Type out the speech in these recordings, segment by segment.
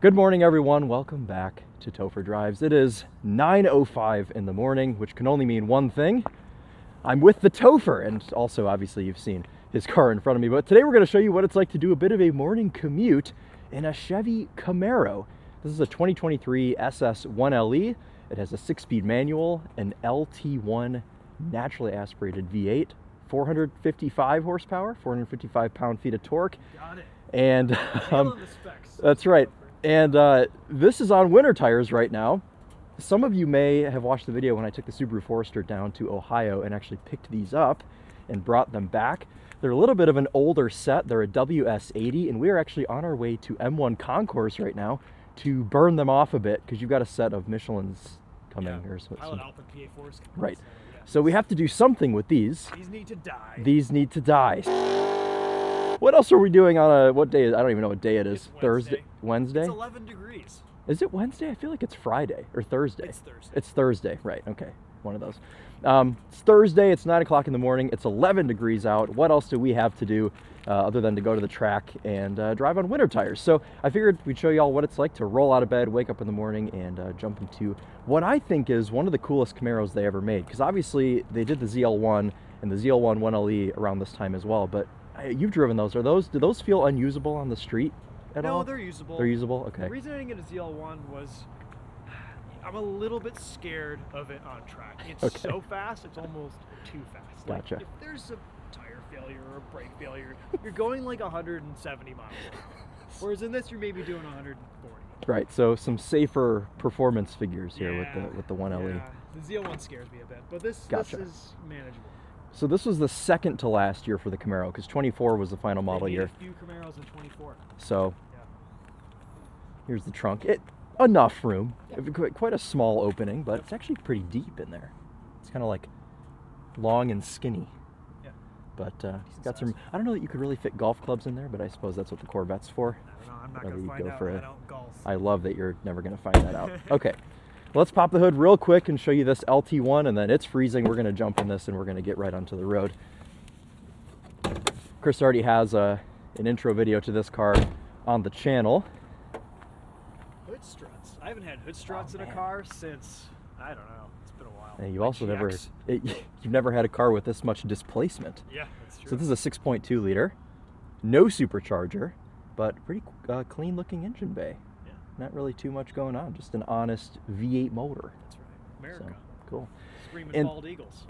Good morning, everyone. Welcome back to Topher Drives. It is 9:05 in the morning, which can only mean one thing. I'm with the Topher, and also, obviously, you've seen his car in front of me. But today we're going to show you what it's like to do a bit of a morning commute in a Chevy Camaro. This is a 2023 SS 1LE. It has a 6-speed manual, an LT1 naturally aspirated V8, 455 horsepower, 455 pound-feet of torque. Got it. And The specs. that's right. And this is on winter tires right now. Some of you may have watched the video when I took the Subaru Forester down to Ohio and actually picked these up and brought them back. They're a little bit of an older set. They're a WS80, and we are actually on our way to M1 Concourse right now to burn them off a bit because you've got a set of Michelin's coming. Yeah, or so, Pilot Alpha PA4s. Right. Yeah. So we have to do something with these. These need to die. These need to die. What else are we doing on a, what day is, I don't even know what day it is. It's Thursday? Wednesday? It's 11 degrees. Is it Wednesday? I feel like it's Friday or Thursday. It's Thursday. It's Thursday, right, okay. One of those. It's Thursday, it's 9 o'clock in the morning, it's 11 degrees out. What else do we have to do other than to go to the track and drive on winter tires? So I figured we'd show you all what it's like to roll out of bed, wake up in the morning, and jump into what I think is one of the coolest Camaros they ever made. Because obviously they did the ZL1 and the ZL1 1LE around this time as well, but you've driven those. Do those feel unusable on the street at all? No, they're usable. They're usable? Okay. The reason I didn't get a ZL1 was I'm a little bit scared of it on track. It's Okay. so fast, it's almost too fast. Gotcha. Like, if there's a tire failure or a brake failure, you're going like 170 miles an hour. Whereas in this, you're maybe doing 140. Right, so some safer performance figures here Yeah, with the 1LE. Yeah. The ZL1 scares me a bit, but this Gotcha. is manageable. So this was the second to last year for the Camaro, because 24 was the final model They made year. a few Camaros in 24. So Yeah. here's the trunk. Enough room. Quite a small opening, but it's actually pretty deep in there. It's kind of like long and skinny. Yeah. But it's got size. some. I don't know that you could really fit golf clubs in there, but I suppose that's what the Corvette's for. I don't know. I'm not Whether going you to find go out. for I it. don't golf. I love that you're never going to find that out. Okay, let's pop the hood real quick and show you this LT1, and then it's freezing. We're going to jump in this and we're going to get right onto the road. Chris already has an intro video to this car on the channel. Hood struts. I haven't had hood struts in a car since, I don't know, it's been a while. And you My also GX. you've never had a car with this much displacement. Yeah, that's true. So this is a 6.2 liter, no supercharger, but pretty clean looking engine bay. Yeah, Not really too much going on, just an honest V8 motor. that's right. America. So, cool. Screaming And- bald eagles.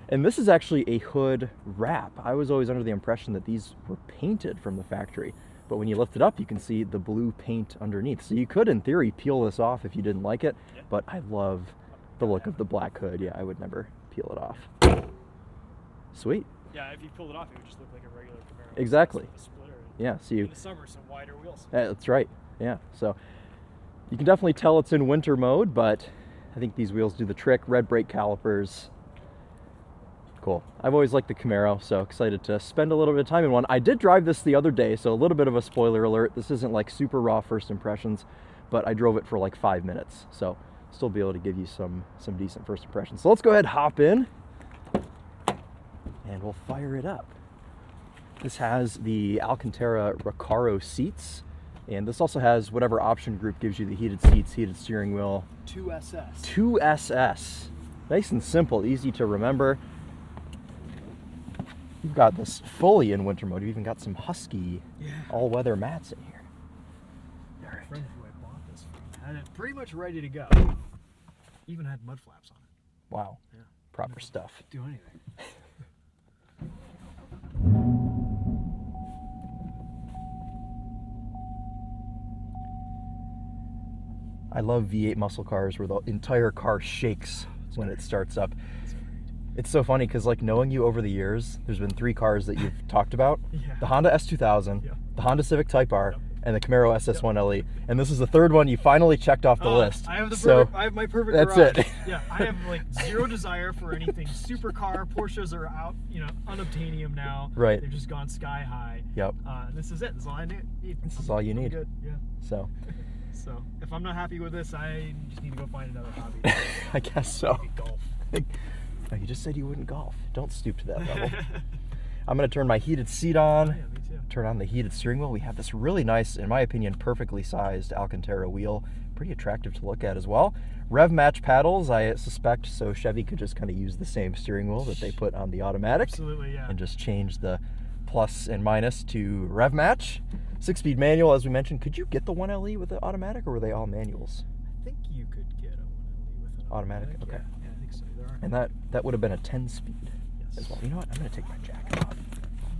And this is actually a hood wrap. I was always under the impression that these were painted from the factory, but when you lift it up, you can see the blue paint underneath. So you could, in theory, peel this off if you didn't like it, Yeah. but I love the look of the black hood. Yeah, I would never peel it off. Sweet. Yeah, if you pulled it off, it would just look like a regular Camaro. Exactly. It's a splitter. Yeah, so you, In the summer, some wider wheels. that's right. Yeah, so you can definitely tell it's in winter mode, but I think these wheels do the trick. Red brake calipers. Cool. I've always liked the Camaro, so excited to spend a little bit of time in one. I did drive this the other day, so a little bit of a spoiler alert. This isn't like super raw first impressions, but I drove it for like 5 minutes, so still be able to give you some decent first impressions. So let's go ahead and hop in, and we'll fire it up. This has the Alcantara Recaro seats, and this also has whatever option group gives you the heated seats, heated steering wheel. 2SS. 2SS. Nice and simple, easy to remember. You've got this fully in winter mode. You've even got some Husky all-weather mats in here. All right. Friend who I bought this from had it pretty much ready to go. Even had mud flaps on it. Wow. Yeah. Proper stuff. Do anything. I love V8 muscle cars where the entire car shakes when it starts up. That's great. It's so funny because, like, knowing you over the years, there's been 3 cars that you've talked about. Yeah. The Honda S2000, Yeah. the Honda Civic Type R, Yep. and the Camaro SS 1LE. And this is the 3rd one you finally checked off the list. I have the So, perfect, I have my perfect that's garage. it. Yeah, I have like zero desire for anything supercar. Porsches are out, unobtainium now. Right. They've just gone sky high. Yep. And this is it. This is all I need. This is all you I'm need. good. Yeah. So, So if I'm not happy with this, I just need to go find another hobby. I guess so. Maybe golf. No, you just said you wouldn't golf. Don't stoop to that level. I'm gonna turn my heated seat on. Oh, yeah, me too. Turn on the heated steering wheel. We have this really nice, in my opinion, perfectly sized Alcantara wheel. Pretty attractive to look at as well. Rev match paddles, I suspect, so Chevy could just kind of use the same steering wheel that they put on the automatic. Absolutely, yeah. And just change the plus and minus to rev match. 6-speed manual, as we mentioned. Could you get the 1LE with the automatic, or were they all manuals? I think you could get a 1LE with an Automatic? Okay. Yeah, I think so. There are. And that would have been a 10-speed Yes. as well. You know what? I'm going to take my jacket off.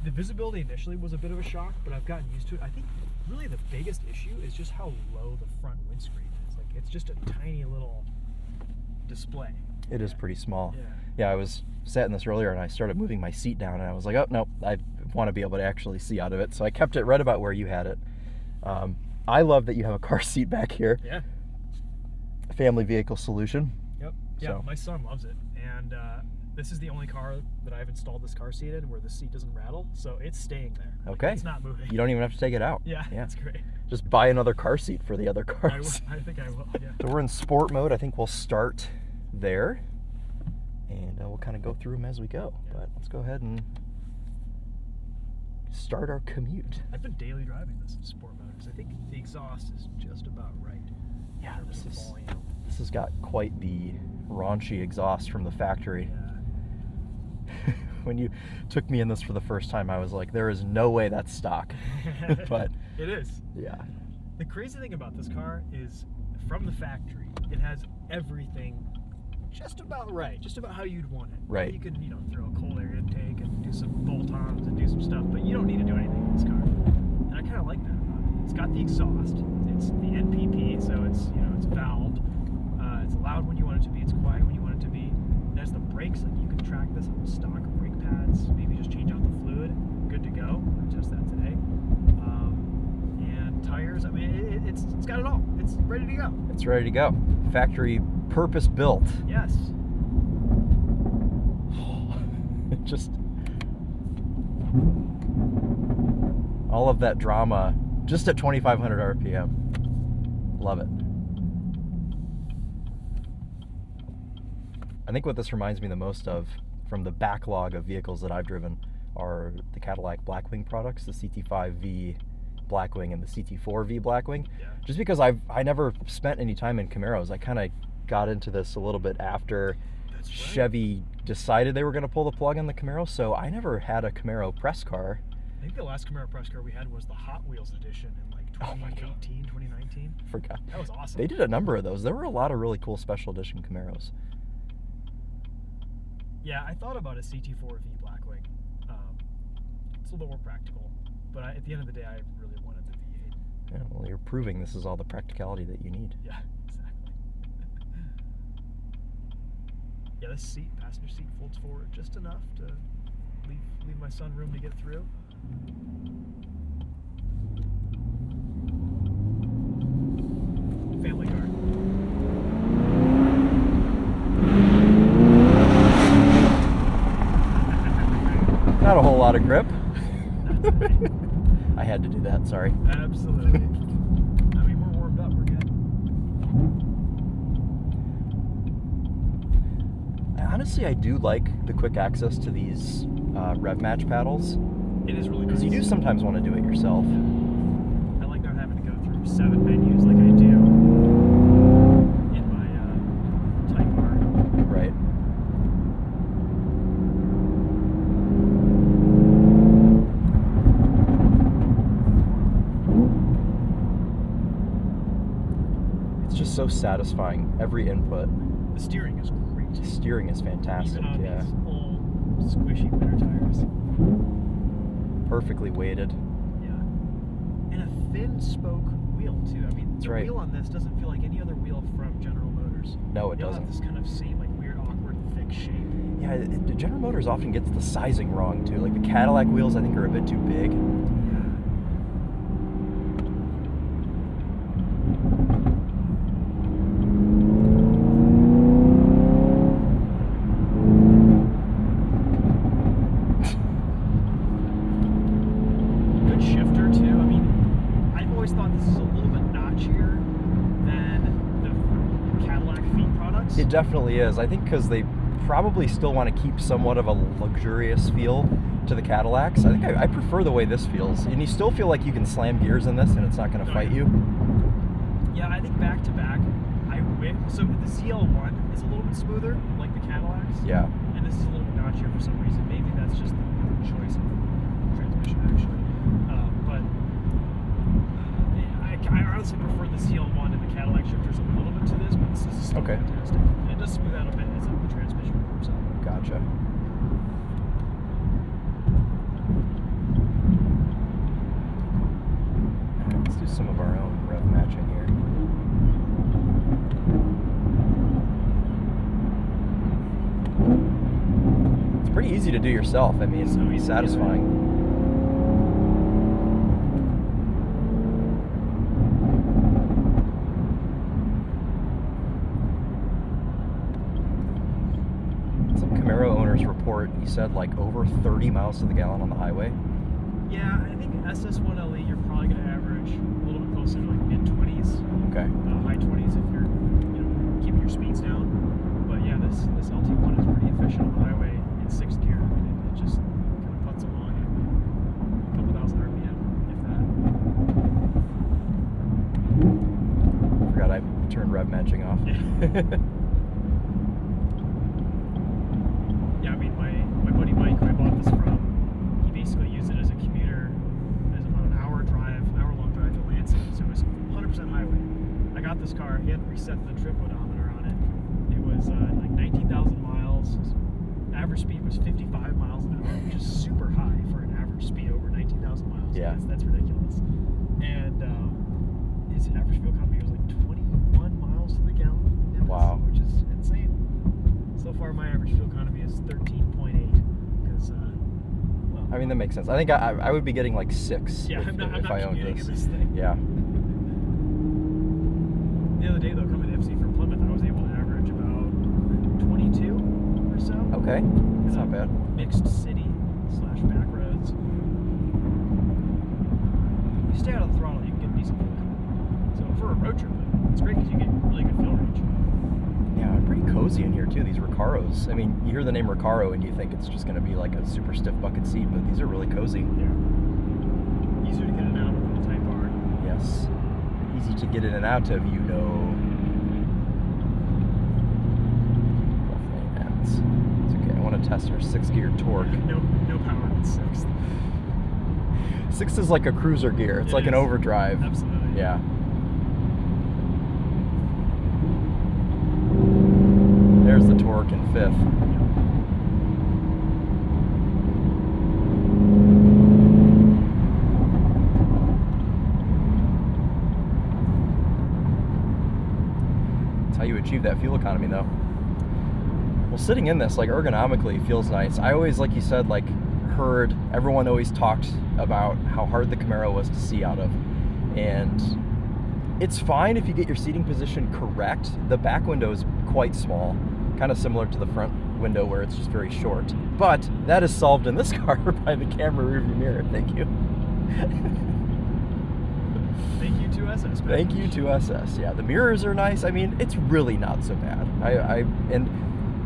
The visibility initially was a bit of a shock, but I've gotten used to it. I think really the biggest issue is just how low the front windscreen is. Like, it's just a tiny little display. It is pretty small. Yeah. Yeah, I was sat in this earlier and I started moving my seat down and I was like, oh, no, I want to be able to actually see out of it. So I kept it right about where you had it. I love that you have a car seat back here. Yeah. Family vehicle solution. Yep. Yeah, So. my son loves it. And this is the only car that I've installed this car seat in where the seat doesn't rattle. So it's staying there. Like, Okay. it's not moving. You don't even have to take it out. Yeah, that's great. Just buy another car seat for the other I cars. think I will, yeah. So we're in sport mode. I think we'll start there. And we'll kind of go through them as we go. Yeah. But let's go ahead and start our commute. I've been daily driving this in sport mode because I think the exhaust is just about right. Yeah, in terms of volume. this has got quite the raunchy exhaust from the factory. Yeah. When you took me in this for the first time, I was like, there is no way that's stock. But it is. yeah, The crazy thing about this car is from the factory, it has everything just about right, just about how you'd want it. Right. You can, throw a cold air intake and do some bolt-ons and do some stuff, but you don't need to do anything in this car. And I kind of like that about it. It's got the exhaust. It's the NPP, so it's it's valved. It's loud when you want it to be. It's quiet when you want it to be. It has the brakes. Like you can track this on stock brake pads. Maybe just change out the fluid. Good to go. I'm gonna test that today. And tires. I mean, it's got it all. It's ready to go. it's ready to go. Factory purpose built. Yes. Just all of that drama just at 2,500 RPM. Love it. I think what this reminds me the most of from the backlog of vehicles that I've driven are the Cadillac Blackwing products, the CT5V Blackwing and the CT4V Blackwing. Yeah. Just because I never spent any time in Camaros. I kind of got into this a little bit after That's right. Chevy decided they were going to pull the plug on the Camaro, so I never had a Camaro press car. I think the last Camaro press car we had was the Hot Wheels edition in like Oh my God. 2018, 2019. Forgot. That was awesome. They did a number of those. There were a lot of really cool special edition Camaros. Yeah, I thought about a CT4V Blackwing. It's a little more practical, but at the end of the day, I really wanted the V8. Yeah, well, you're proving this is all the practicality that you need. Yeah, exactly. Yeah, this passenger seat folds forward just enough to leave my son room to get through. Family car. Not a whole lot of grip. That's right. I had to do that, sorry. Absolutely. I mean, we're warmed up. We're good. Honestly, I do like the quick access to these rev match paddles, It is really because nice. you do sometimes want to do it yourself. I like not having to go through 7 menus like I do in my Type R. Right. It's just so satisfying. Every input. The steering is great. The steering is fantastic. Even on Yeah. these old, squishy winter tires. Perfectly weighted. Yeah. And a thin spoke wheel, too. I mean, That's the right. wheel on this doesn't feel like any other wheel from General Motors. No, it They all doesn't. have this kind of same, like, weird, awkward, thick shape. Yeah, the General Motors often gets the sizing wrong too. Like the Cadillac wheels, I think, are a bit too big. Good shifter, too. I mean, I've always thought this is a little bit notchier than the Cadillac feet products. It definitely is. I think because they probably still want to keep somewhat of a luxurious feel to the Cadillacs. I think I prefer the way this feels. And you still feel like you can slam gears in this and it's not going to fight you. Yeah, I think back to back, so the ZL1 is a little bit smoother, like the Cadillacs. Yeah. And this is a little bit notchier for some reason. Maybe that's just the choice of transmission, actually. I honestly prefer the ZL1 and the Cadillac shifters a little bit to this, but this is still fantastic. And it does smooth out a bit as the transmission warms up. Gotcha. Right, let's do some of our own rev matching here. It's pretty easy to do yourself. I mean, so easy, satisfying. Report, he said like over 30 miles to the gallon on the highway. Yeah, I think SS1LE you're probably going to average a little bit closer to like mid-20s. Okay. High 20s if you're keeping your speeds down. But yeah, this LT1 is pretty efficient on the highway in 6th gear. I mean, it just kind of putts along at a couple thousand RPM, if that. Forgot I turned rev matching off. Yeah. Yeah, I mean, my buddy Mike, who I bought this from, he basically used it as a commuter, as on an hour-long drive to Lansing. So it was 100% highway. I got this car. He had reset the trip odometer on it. It was like 19,000 miles. His average speed was 55 miles an hour, which is super high for an average speed over 19,000 miles. Yeah, that's ridiculous. And his average fuel economy was like 21 miles to the gallon. Wow, which is insane. So far, my average fuel economy is 13.8. Because, well, I mean, that makes sense. I think I would be getting like 6 yeah, if I owned this. Thing. Yeah. The other day, though, coming to FC from Plymouth, I was able to average about 22 or so. Okay, that's not bad. Mixed city/back roads. If you stay out of the throttle, you can get decent fuel economy. So for a road trip, it's great because you get really good fuel range. Yeah, pretty cozy in here too, these Recaros. I mean, you hear the name Recaro and you think it's just going to be like a super stiff bucket seat, but these are really cozy. Yeah. Easier to get in and out of than a Type R. Yes. Easy to get in and out of, It's okay, I want to test our 6th gear torque. No power in 6th. 6th is like a cruiser gear. It's like an overdrive. Absolutely. Yeah. There's the torque in 5th. That's how you achieve that fuel economy, though. Well, sitting in this, like, ergonomically feels nice. I always, like you said, like, heard everyone always talked about how hard the Camaro was to see out of. And it's fine if you get your seating position correct. The back window is quite small, kind of similar to the front window where it's just very short. But that is solved in this car by the camera rearview mirror. Thank you. Thank you to SS. Thank you to SS. Yeah, the mirrors are nice. I mean, it's really not so bad. And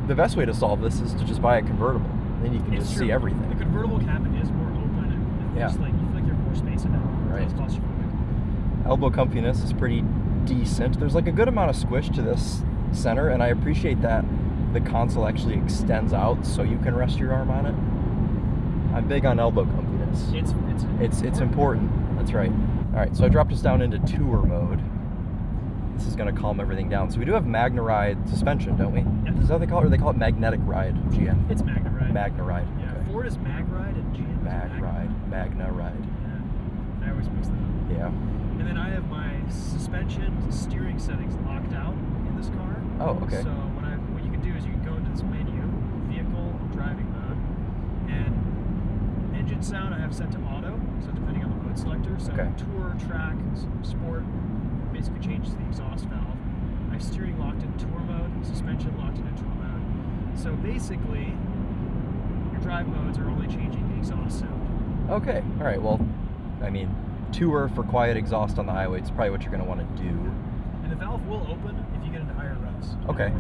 the best way to solve this is to just buy a convertible. Then you can just see everything. The convertible cabin is more open and just like you feel like you have more space in it. Right. It's claustrophobic. Elbow comfiness is pretty decent. There's like a good amount of squish to this center, and I appreciate that the console actually extends out so you can rest your arm on it. I'm big on elbow comfiness. It's important. That's right. All right, so I dropped us down into tour mode. This is going to calm everything down. So we do have Magna Ride suspension, don't we? Yep. Is that what they call it? Or they call it Magnetic Ride, GM? It's Magna Ride. Magna Ride. Yeah, Okay. Ford is Mag Ride and GM is Magna Ride. Yeah, I always mix that up. Yeah. And then I have my suspension steering settings locked out in this car. Oh, okay. So what you can do is you can go into this menu, vehicle, driving mode, and engine sound I have set to auto. So depending on the mode selector, so tour, track, sport, basically changes the exhaust valve. I have steering locked in tour mode, suspension locked in tour mode. So basically, your drive modes are only changing the exhaust sound. Okay. All right. Well, I mean, tour for quiet exhaust on the highway is probably what you're going to want to do. And the valve will open if you get into higher revs. Okay.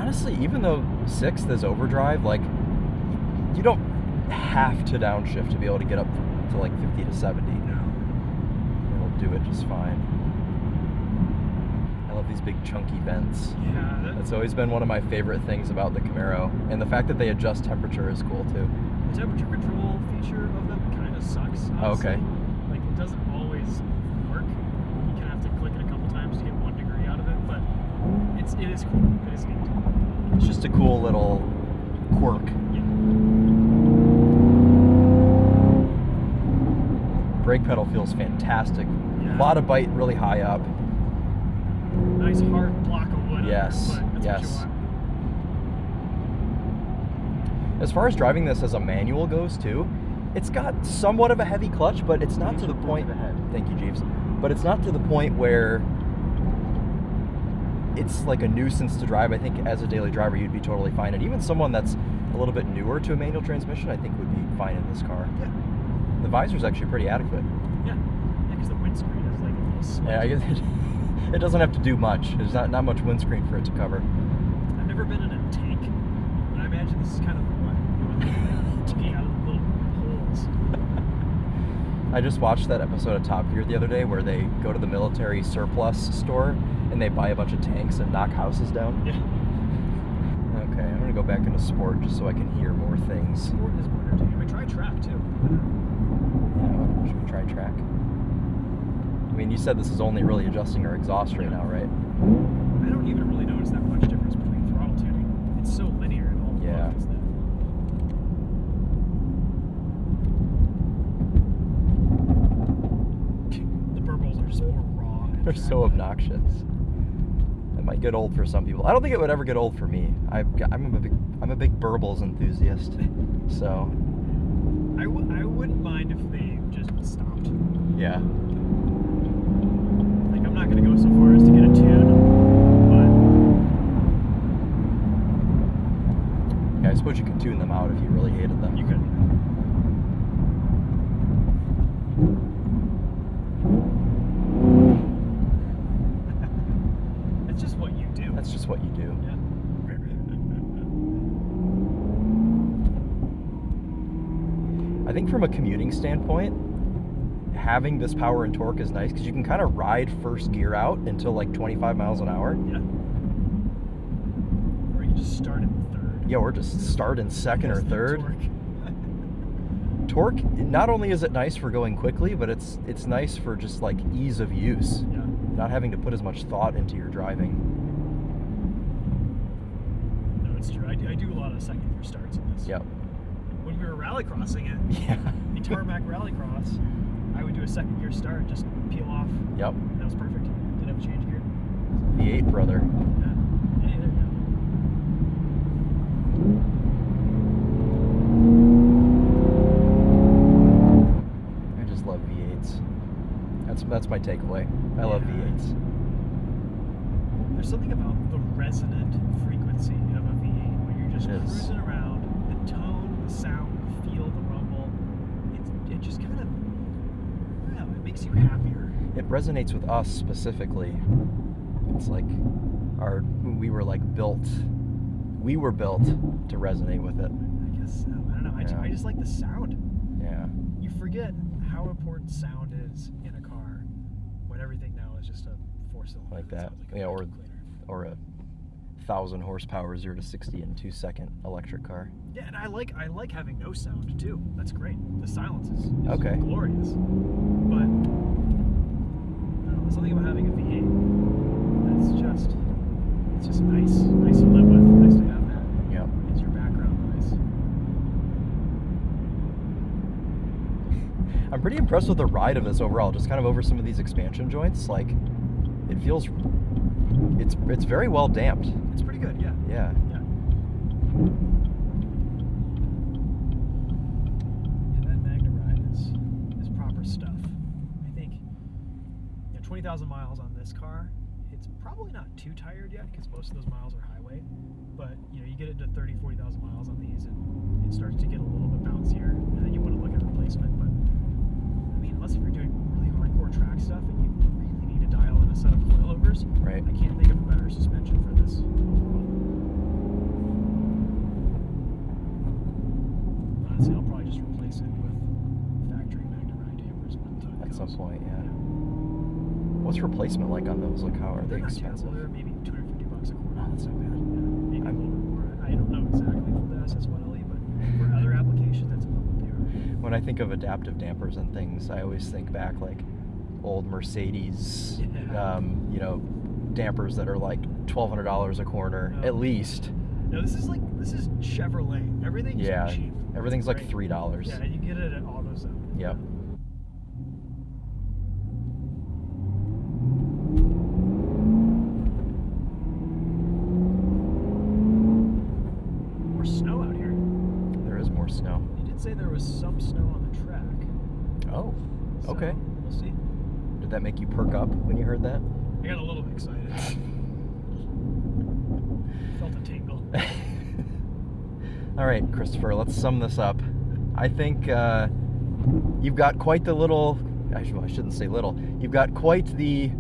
honestly, even though 6th is overdrive, like, you don't have to downshift to be able to get up to like 50 to 70. No. It'll do it just fine. I love these big chunky vents. Yeah. That's always been one of my favorite things about the Camaro, and the fact that they adjust temperature is cool too. The temperature control feature of them kind of sucks, honestly. Oh, okay. Like, it doesn't always work. You kind of have to click it a couple times to get 1 degree out of it, but it is cool. It is neat. It's just a cool little quirk. Yeah. Brake pedal feels fantastic. Yeah. A lot of bite really high up. Nice hard block of wood. Yes, Under, but that's yes. what you want. As far as driving this as a manual goes too, it's got somewhat of a heavy clutch, but it's not to the point. Thank you, Jeeves. But it's not to the point where it's like a nuisance to drive. I think as a daily driver, you'd be totally fine. And even someone that's a little bit newer to a manual transmission, I think would be fine in this car. Yeah. The visor's actually pretty adequate. Yeah. Yeah, because the windscreen is like a little slit. Yeah, I guess it doesn't have to do much. There's not much windscreen for it to cover. I've never been in a tank, but I imagine this is kind of what it would look like, looking out of the little holes. I just watched that episode of Top Gear the other day where they go to the military surplus store and they buy a bunch of tanks and knock houses down. Yeah. Okay, I'm gonna go back into sport just so I can hear more things. Sport is more entertaining. We try track too. Yeah, should we try track? I mean, you said this is only really adjusting our exhaust right now, right? I don't even really notice that much difference between throttle tuning. It's so linear in all the Yeah. modes that the burbles are just more raw. and They're so track. obnoxious. That might get old for some people. I don't think it would ever get old for me. I'm a big burbles enthusiast, so I wouldn't mind if they just stopped. yeah. Like, I'm not going to go so far as to get a tune, Yeah, I suppose you could tune them out if you really hated them. but you could. That's just what you do. That's just what you do. Yeah. I think from a commuting standpoint, having this power and torque is nice because you can kind of ride first gear out until like 25 miles an hour. Yeah. Or you just start in third. Yeah, or just start in second or Because the third. Torque, not only is it nice for going quickly, but it's nice for just like ease of use. Yeah. Not having to put as much thought into your driving. No, it's true. I do a lot of second gear starts in this. Yep. When we were rallycrossing it, Yeah. the tarmac rallycross, I would do a second gear start, just peel off. Yep. And that was perfect. Didn't have to change gear. V8 brother. Yeah. Hey, there you go. I just love V8s. That's my takeaway. I love Yeah. V8s. There's something about the resonant frequency of a V8 when you're just It is. cruising around. The tone, the sound, the feel, the rumble. It just kind of, I don't know, it makes you happier. It resonates with us specifically. It's like we were built to resonate with it. I guess so. I don't know. Yeah. I just like the sound. Yeah. You forget how important sound is in a car when everything now is just a four-cylinder. Like that. sounds like a Yeah, vacuum cleaner. or a 1,000 horsepower 0 to 60 in 2-second electric car. Yeah, and I like having no sound too. That's great. The silence is Okay. glorious. But I don't know, there's something about having a V8 that's just nice to live with, nice to have that. Yep. It's your background noise. I'm pretty impressed with the ride of this overall, just kind of over some of these expansion joints. Like, it feels, it's very well damped. It's pretty good, yeah. Yeah. Yeah. Yeah, that Magna ride is proper stuff. I think 20,000 miles on this car, it's probably not too tired yet because most of those miles are highway. But you get it to 30, 40,000 miles on these and it starts to get a little bit bouncier and then you want to look at replacement. But I mean, unless if you're doing really hardcore track stuff and you really need to dial in a set of coilovers, Right. I can't think of a better suspension for this overall. in with factory Magnum dampers one time. At some point, yeah. What's replacement like on those? Like, how are they They're not expensive? terrible. They're maybe $250 a quarter. Oh, that's not bad. Yeah, maybe a little bit more. I don't know exactly for the SS1LE, but for other applications, that's about what they are. When I think of adaptive dampers and things, I always think back like old Mercedes, Yeah. you know, dampers that are like $1,200 a corner Oh. at least. No, this is Chevrolet. Everything's Yeah, cheap. everything's It's like great. $3. Yeah, you get it at AutoZone. Yep. More snow out here. There is more snow. You did say there was some snow on the track. Oh, So okay. We'll see. Did that make you perk up when you heard that? I got a little bit excited. Felt a tingle. All right, Christopher, let's sum this up. I think you've got quite the little, I shouldn't say little, you've got quite the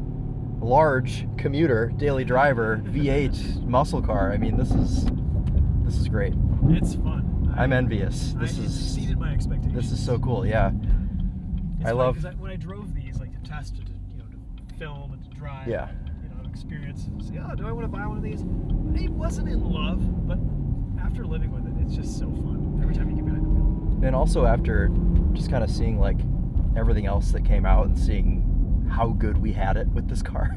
large commuter, daily driver, V8 muscle car. I mean, this is great. It's fun. I'm envious. It exceeded my expectations. This is so cool, yeah. It's I love. because when I drove these, like to test, to film and to drive, Yeah. experience. And say, oh, do I want to buy one of these? I wasn't in love, but after living with it, it's just so fun. Every time you get behind the wheel. And also after just kind of seeing like everything else that came out and seeing how good we had it with this car.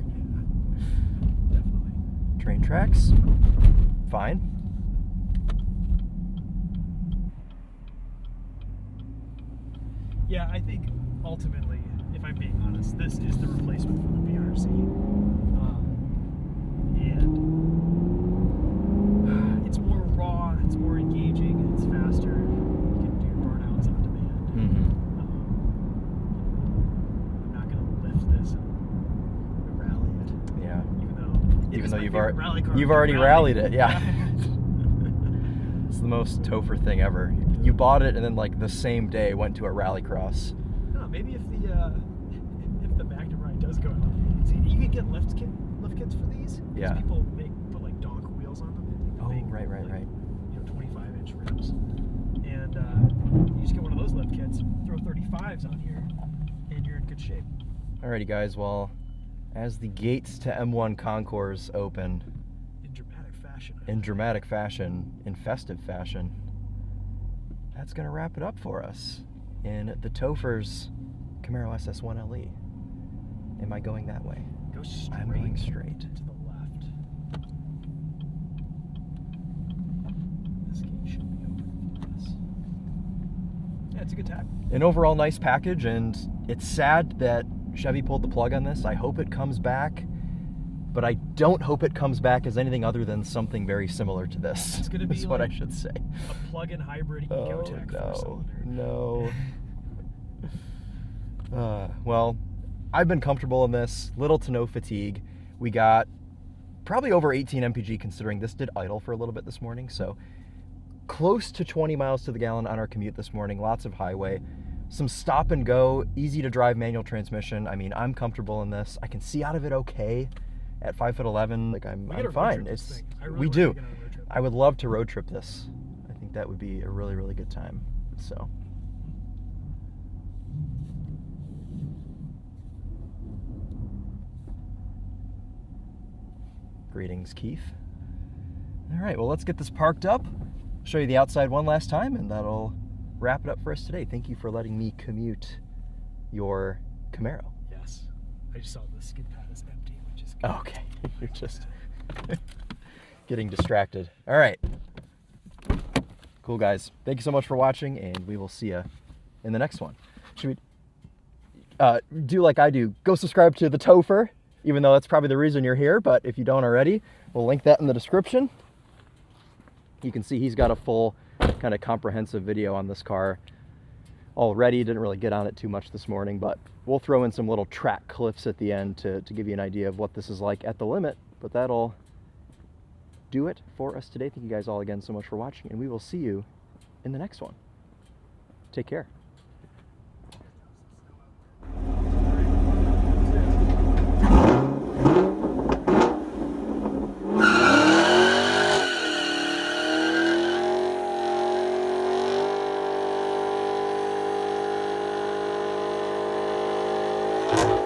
Definitely. Train tracks, fine. Yeah, I think ultimately, if I'm being honest, this is the replacement for the BRZ. And it's more raw, it's more engaging, it's faster. You can do burnouts on demand. Mm-hmm. I'm not going to lift this and rally it, Yeah. even though you've you've already rallied it, yeah. It's the most Topher thing ever. You bought it and then like the same day went to a rallycross. No, maybe if the Magnum ride does go out, see, you can get lift kits for these. Yeah. People put like donk wheels on them. Oh, Big, right. 25-inch rims, and you just get one of those lift kits, throw 35s on here, and you're in good shape. Alrighty, guys. Well, as the gates to M1 Concours open In dramatic fashion. in festive fashion, that's gonna wrap it up for us in the Topher's Camaro SS1LE. Am I going that way? Go straight. I'm going straight. To the left. This gate should be open for us. Yeah, it's a good time. An overall nice package, and it's sad that Chevy pulled the plug on this. I hope it comes back, but I don't hope it comes back as anything other than something very similar to this. It's gonna be is what I like should say. A plug-in hybrid Oh, iykyk four-cylinder. no. Well, I've been comfortable in this, little to no fatigue. We got probably over 18 mpg considering this did idle for a little bit this morning, so close to 20 miles to the gallon on our commute this morning, lots of highway, some stop and go, easy to drive manual transmission. I mean, I'm comfortable in this. I can see out of it okay at 5'11". Like I'm fine. It's we do. I would love to road trip this. I think that would be a really, really good time. So. Greetings, Keith. All right, well, let's get this parked up. Show you the outside one last time, and that'll wrap it up for us today. Thank you for letting me commute your Camaro. Yes. I just saw the skid pad is empty, which is good. Okay, you're just getting distracted. All right. Cool, guys. Thank you so much for watching, and we will see you in the next one. Should we do like I do? Go subscribe to TheTopher, even though that's probably the reason you're here, but if you don't already, we'll link that in the description. You can see he's got a full kind of comprehensive video on this car already. Didn't really get on it too much this morning, but we'll throw in some little track clips at the end to give you an idea of what this is like at the limit. But that'll do it for us today. Thank you guys all again so much for watching, and we will see you in the next one. Take care. it.